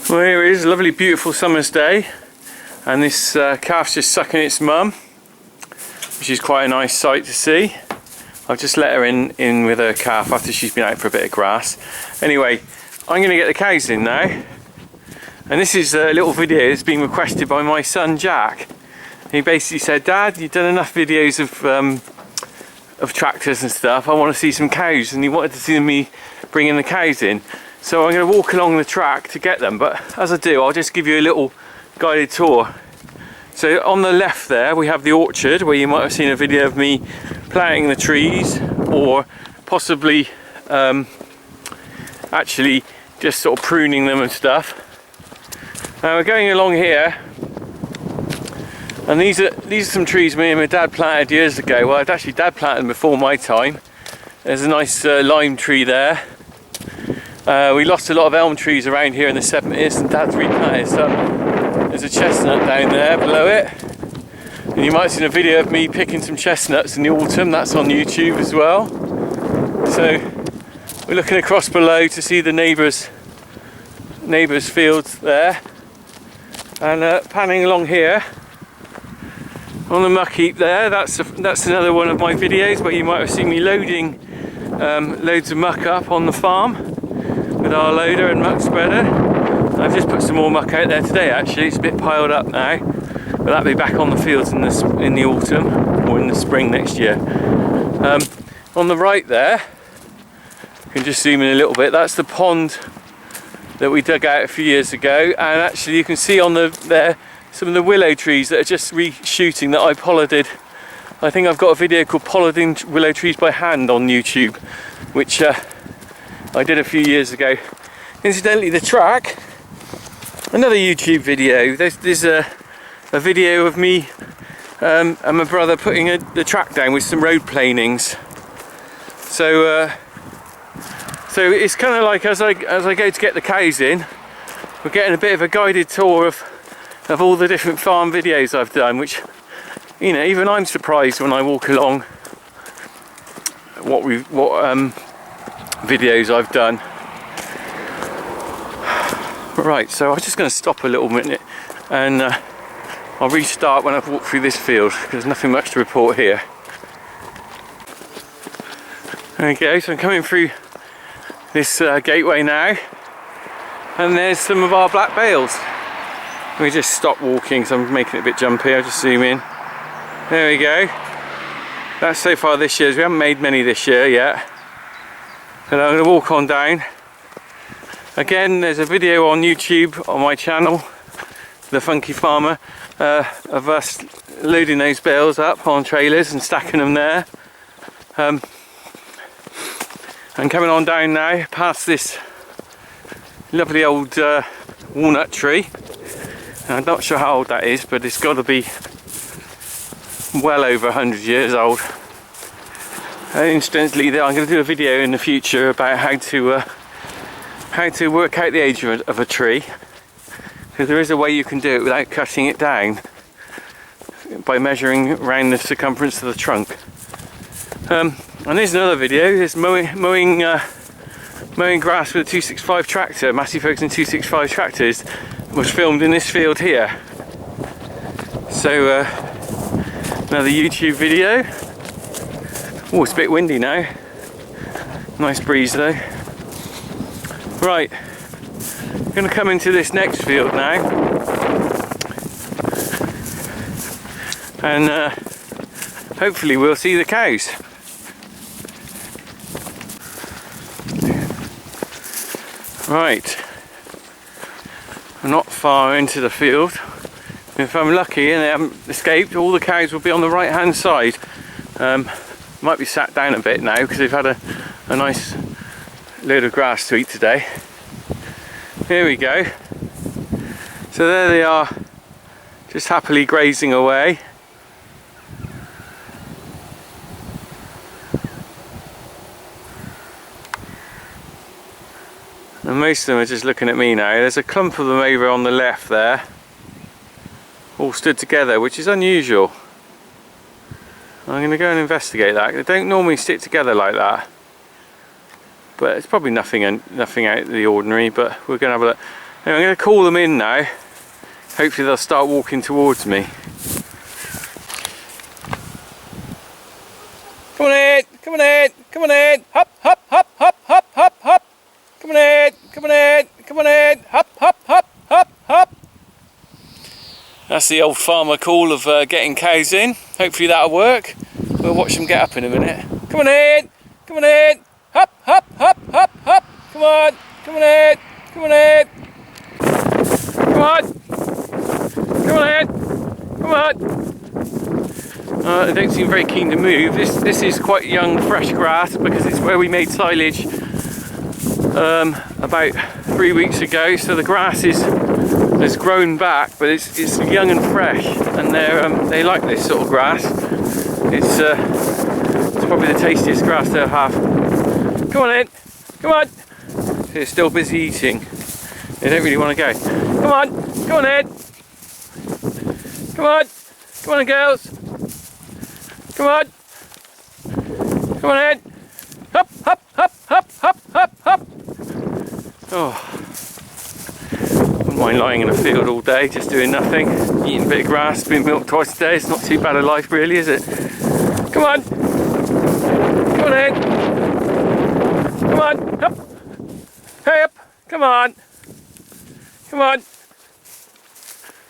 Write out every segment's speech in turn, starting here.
Well, here it is, a lovely beautiful summer's day, and this calf's just sucking its mum, which is quite a nice sight to see. I've just let her in with her calf after she's been out for a bit of grass. Anyway, I'm going to get the cows in now, and this is a little video that's been requested by my son Jack. He basically said, "Dad, you've done enough videos of tractors and stuff, I want to see some cows," and he wanted to see me bringing the cows in. So I'm going to walk along the track to get them, but as I do, I'll just give you a little guided tour. So on the left there we have the orchard, where you might have seen a video of me planting the trees, or possibly actually just sort of pruning them and stuff. Now we're going along here, and these are some trees me and my dad planted years ago. Well, actually Dad planted them before my time. There's a nice lime tree there. We lost a lot of elm trees around here in the 70s, and Dad's replanted some. There's a chestnut down there below it, and you might have seen a video of me picking some chestnuts in the autumn. That's on YouTube as well. So we're looking across below to see the neighbours' fields there, and panning along here on the muck heap there. That's another one of my videos where you might have seen me loading loads of muck up on the farm with our loader and muck spreader. I've just put some more muck out there today. Actually, it's a bit piled up now, but that'll be back on the fields in the autumn or in the spring next year. On the right there, you can just zoom in a little bit. That's the pond that we dug out a few years ago, and actually you can see on there some of the willow trees that are just reshooting that I pollarded. I think I've got a video called "Pollarding Willow Trees by Hand" on YouTube, which I did a few years ago. Incidentally, the track, another YouTube video. There's a video of me and my brother putting the track down with some road planings. So it's kind of like as I go to get the cows in, we're getting a bit of a guided tour of all the different farm videos I've done, which, you know, even I'm surprised when I walk along what videos I've done. Right, so I'm just going to stop a little minute, and I'll restart when I've walked through this field, because there's nothing much to report here. Okay, so I'm coming through this gateway now, and there's some of our black bales. Let me just stop walking, so I'm making it a bit jumpy. I'll just zoom in. There we go. That's so far this year's. We haven't made many this year yet. And I'm going to walk on down. Again, there's a video on YouTube on my channel, the Funky Farmer, of us loading those bales up on trailers and stacking them there. And coming on down now past this lovely old walnut tree. I'm not sure how old that is, but it's got to be well over 100 years old. And incidentally, I'm going to do a video in the future about how to work out the age of a tree, because there is a way you can do it without cutting it down, by measuring around the circumference of the trunk. And there's another video. There's mowing grass with a 265 tractor, Massey Ferguson 265 tractors. Was filmed in this field here. So another YouTube video. Oh, it's a bit windy now. Nice breeze though. Right, I'm going to come into this next field now, and hopefully we'll see the cows. Right, I'm not far into the field. If I'm lucky and they haven't escaped, all the cows will be on the right hand side. Might be sat down a bit now because they've had a nice load of grass to eat today. Here we go. So there they are, just happily grazing away. And most of them are just looking at me now. There's a clump of them over on the left there, all stood together, which is unusual. I'm going to go and investigate that. They don't normally stick together like that, but it's probably nothing out of the ordinary. But we're going to have a look. Anyway, I'm going to call them in now. Hopefully they'll start walking towards me. Come on in, come on in, come on in, hop, hop, hop, hop, hop, hop, hop. Come on in, come on in, come on in, hop, hop, hop, hop, hop. That's the old farmer call of getting cows in. Hopefully that'll work. We'll watch them get up in a minute. Come on in, come on in, hop, hop, hop, hop, hop. Come on, come on in, come on in. Come on, come on in, come on. They don't seem very keen to move. This is quite young, fresh grass because it's where we made silage about 3 weeks ago. So the grass has grown back, but it's young and fresh, and they like this sort of grass. It's probably the tastiest grass they'll have. Come on in, come on. They're still busy eating. They don't really want to go. Come on, come on in. Come on, come on, girls. Come on! Come on in! Hop, hop, hop, hop, hop, hop, hop! Oh, wouldn't mind lying in a field all day, just doing nothing, eating a bit of grass, being milked twice a day. It's not too bad a life, really, is it? Come on! Come on in! Come on! Up! Hey up! Come on! Come on!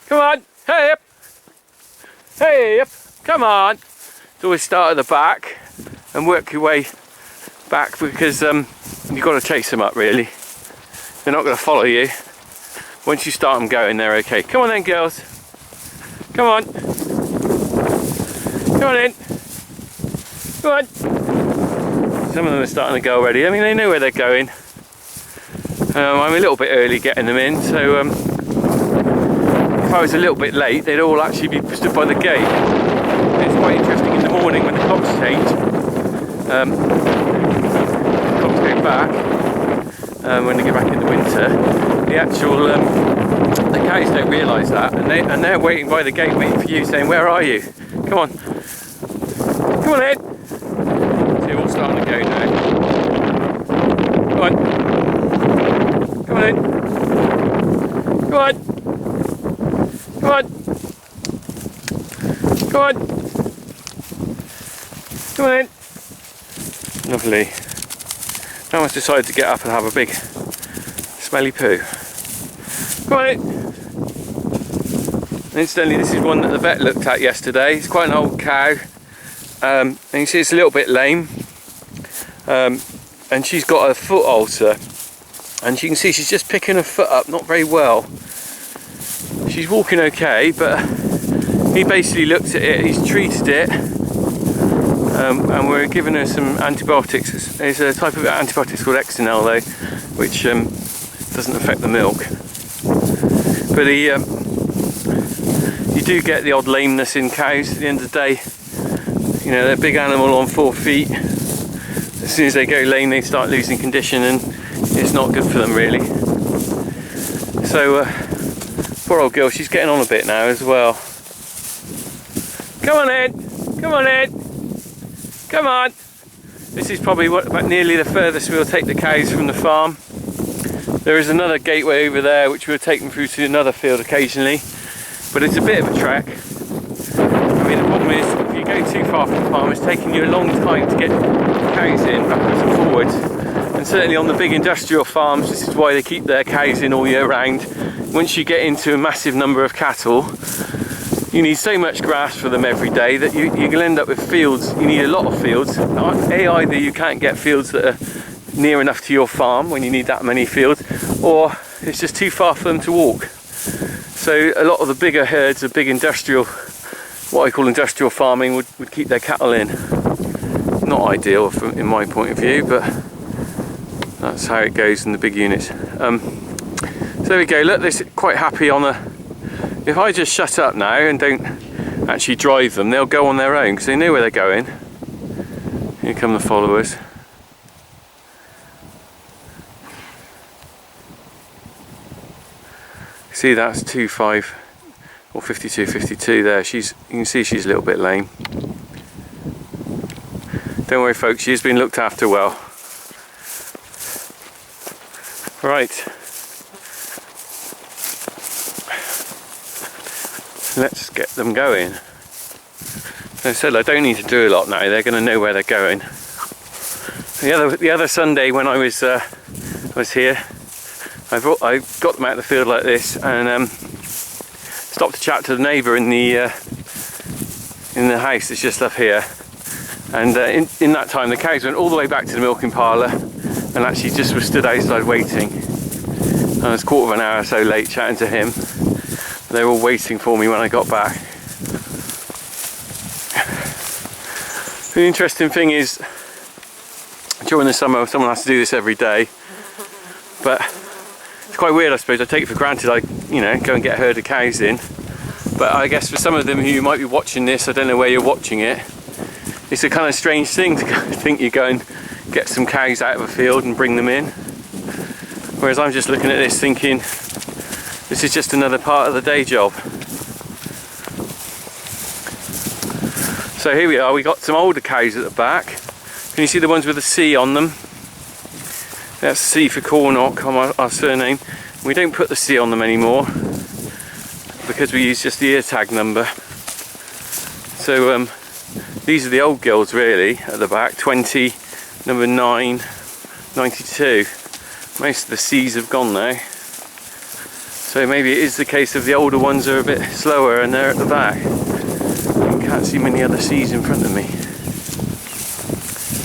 Come on! Hey up! Hey up! Come on! Always start at the back and work your way back, because you've got to chase them up, really. They're not going to follow you. Once you start them going, they're okay. Come on then, girls. Come on. Come on in. Come on. Some of them are starting to go already. I mean, they know where they're going. I'm a little bit early getting them in, so if I was a little bit late, they'd all actually be stood by the gate. It's quite interesting in the morning when the clocks change. The clocks go back when they go back in the winter. The actual the cows don't realise that, and they're waiting by the gate, waiting for you, saying, "Where are you? Come on, come on in." So you're all starting to go now. Come on, come on in. Come on, come on, come on. Come on in. Lovely. Now I've decided to get up and have a big smelly poo. Come on in. Incidentally, this is one that the vet looked at yesterday. It's quite an old cow. And you see it's a little bit lame. And she's got a foot ulcer. And you can see she's just picking her foot up, not very well. She's walking okay, but he basically looked at it, he's treated it. And we're giving her some antibiotics. There's a type of antibiotics called Exenel though, which doesn't affect the milk. But you do get the odd lameness in cows at the end of the day. You know, they're a big animal on 4 feet. As soon as they go lame, they start losing condition, and it's not good for them, really. So, poor old girl, she's getting on a bit now as well. Come on in, come on in. Come on! This is probably about nearly the furthest we'll take the cows from the farm. There is another gateway over there which we'll take them through to another field occasionally, but it's a bit of a trek. I mean, the problem is if you go too far from the farm, it's taking you a long time to get cows in backwards and forwards. And certainly on the big industrial farms, this is why they keep their cows in all year round. Once you get into a massive number of cattle, you need so much grass for them every day that you can end up with fields. You need a lot of fields. Either you can't get fields that are near enough to your farm when you need that many fields, or it's just too far for them to walk. So a lot of the bigger herds of big industrial, what I call industrial farming, would keep their cattle in. Not ideal in my point of view, but that's how it goes in the big units. So there we go. Look, this is quite happy on a. If I just shut up now and don't actually drive them, they'll go on their own because they know where they're going. Here come the followers. See, that's 2.5 or 52 there. You can see she's a little bit lame. Don't worry folks, she's been looked after well. Right. let's get them going. As I said, I don't need to do a lot now, they're going to know where they're going. The other Sunday when I was here, I got them out of the field like this and stopped to chat to the neighbour in the house that's just up here. And in that time the cows went all the way back to the milking parlour and actually just was stood outside waiting. I was a quarter of an hour or so late chatting to him. They were all waiting for me when I got back. The interesting thing is, during the summer someone has to do this every day, but it's quite weird, I suppose. I take it for granted I go and get a herd of cows in, but I guess for some of them who might be watching this, I don't know where you're watching it, it's a kind of strange thing to think you go and get some cows out of a field and bring them in, whereas I'm just looking at this thinking this is just another part of the day job. So here we are, we got some older cows at the back. Can you see the ones with the C on them? That's C for Cornock on our surname. We don't put the C on them anymore because we use just the ear tag number. So these are the old girls really at the back, 20, number 9, 92. Most of the C's have gone now. So maybe it is the case of the older ones are a bit slower and they're at the back. I can't see many other C's in front of me.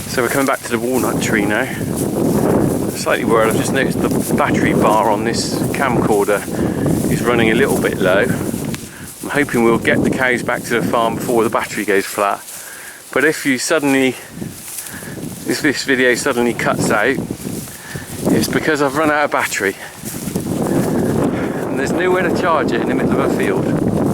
So we're coming back to the walnut tree now. I'm slightly worried, I've just noticed the battery bar on this camcorder is running a little bit low. I'm hoping we'll get the cows back to the farm before the battery goes flat. But if this video suddenly cuts out, it's because I've run out of battery. And there's nowhere to charge it in the middle of a field.